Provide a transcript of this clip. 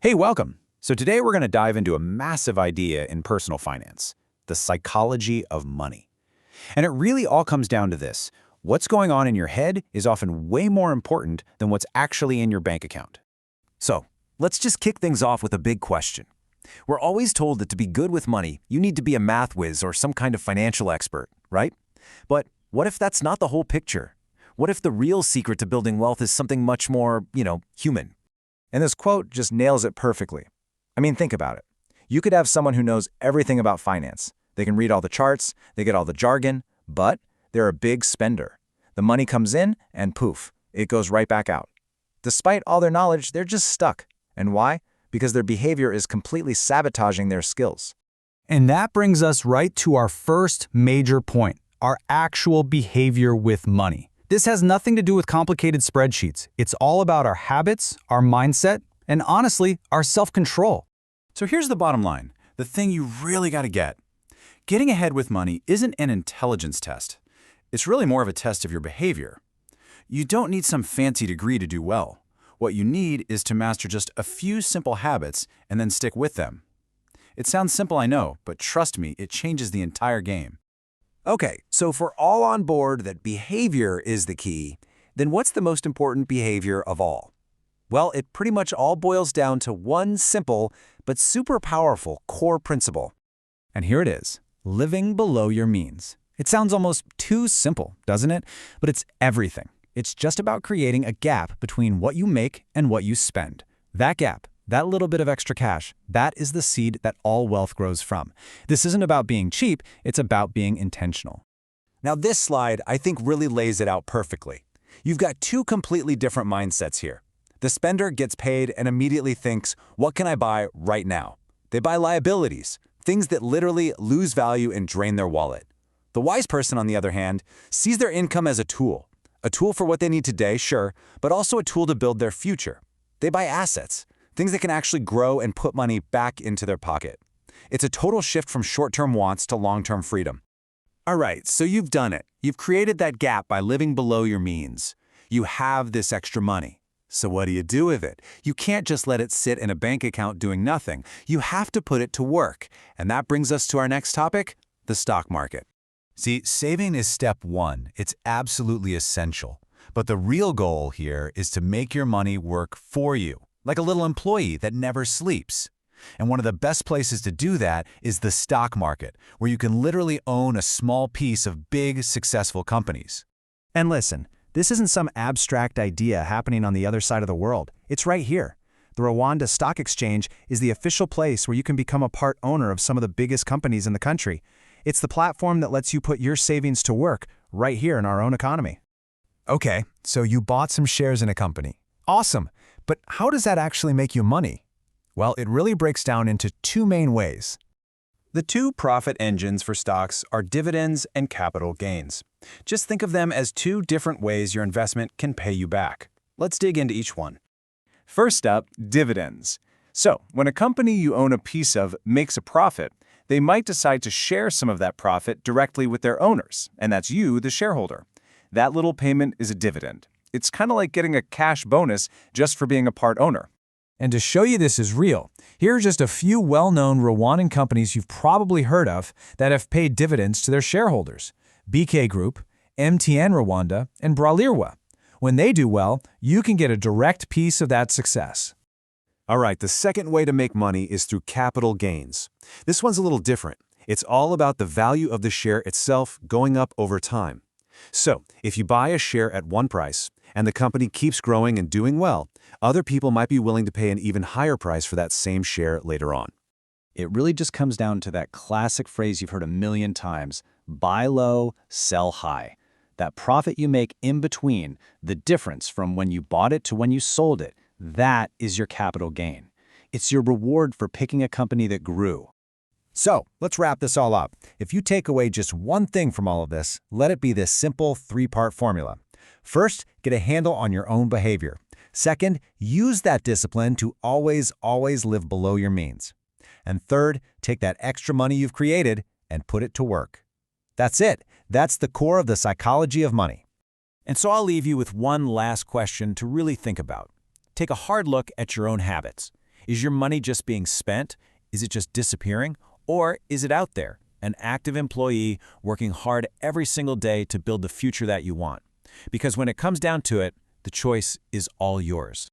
Hey, welcome. So today we're going to dive into a massive idea in personal finance, the psychology of money. And it really all comes down to this. What's going on in your head is often way more important than what's actually in your bank account. So, let's just kick things off with a big question. We're always told that to be good with money, you need to be a math whiz or some kind of financial expert, right? But what if that's not the whole picture? What if the real secret to building wealth is something much more, human? And this quote just nails it perfectly. I mean, think about it. You could have someone who knows everything about finance. They can read all the charts, they get all the jargon, but they're a big spender. The money comes in and poof, it goes right back out. Despite all their knowledge, they're just stuck. And why? Because their behavior is completely sabotaging their skills. And that brings us right to our first major point, our actual behavior with money. This has nothing to do with complicated spreadsheets. It's all about our habits, our mindset, and honestly, our self-control. So here's the bottom line, the thing you really got to get. Getting ahead with money isn't an intelligence test. It's really more of a test of your behavior. You don't need some fancy degree to do well. What you need is to master just a few simple habits and then stick with them. It sounds simple, I know, but trust me, it changes the entire game. Okay, so if we're all on board that behavior is the key, then what's the most important behavior of all? Well, it pretty much all boils down to one simple but super powerful core principle. And here it is, living below your means. It sounds almost too simple, doesn't it? But it's everything. It's just about creating a gap between what you make and what you spend. That gap, that little bit of extra cash, that is the seed that all wealth grows from. This isn't about being cheap, it's about being intentional. Now this slide, I think, really lays it out perfectly. You've got two completely different mindsets here. The spender gets paid and immediately thinks, what can I buy right now? They buy liabilities, things that literally lose value and drain their wallet. The wise person, on the other hand, sees their income as a tool for what they need today, sure, but also a tool to build their future. They buy assets, things that can actually grow and put money back into their pocket. It's a total shift from short-term wants to long-term freedom. All right, so you've done it. You've created that gap by living below your means. You have this extra money. So what do you do with it? You can't just let it sit in a bank account doing nothing. You have to put it to work. And that brings us to our next topic, the stock market. See, saving is step one. It's absolutely essential. But the real goal here is to make your money work for you, like a little employee that never sleeps. And one of the best places to do that is the stock market, where you can literally own a small piece of big, successful companies. And listen, this isn't some abstract idea happening on the other side of the world. It's right here. The Rwanda Stock Exchange is the official place where you can become a part owner of some of the biggest companies in the country. It's the platform that lets you put your savings to work right here in our own economy. Okay, so you bought some shares in a company. Awesome, but how does that actually make you money? Well, it really breaks down into two main ways. The two profit engines for stocks are dividends and capital gains. Just think of them as two different ways your investment can pay you back. Let's dig into each one. First up, dividends. So, when a company you own a piece of makes a profit, they might decide to share some of that profit directly with their owners, and that's you, the shareholder. That little payment is a dividend. It's kind of like getting a cash bonus just for being a part owner. And to show you this is real, here are just a few well-known Rwandan companies you've probably heard of that have paid dividends to their shareholders. BK Group, MTN Rwanda, and Bralirwa. When they do well, you can get a direct piece of that success. All right, the second way to make money is through capital gains. This one's a little different. It's all about the value of the share itself going up over time. So, if you buy a share at one price, and the company keeps growing and doing well, other people might be willing to pay an even higher price for that same share later on. It really just comes down to that classic phrase you've heard a million times, buy low, sell high. That profit you make in between, the difference from when you bought it to when you sold it, that is your capital gain. It's your reward for picking a company that grew. So, let's wrap this all up. If you take away just one thing from all of this, let it be this simple three-part formula. First, get a handle on your own behavior. Second, use that discipline to always live below your means. And third, take that extra money you've created and put it to work. That's it. That's the core of the psychology of money. And so I'll leave you with one last question to really think about. Take a hard look at your own habits. Is your money just being spent? Is it just disappearing? Or is it out there, an active employee working hard every single day to build the future that you want? Because when it comes down to it, the choice is all yours.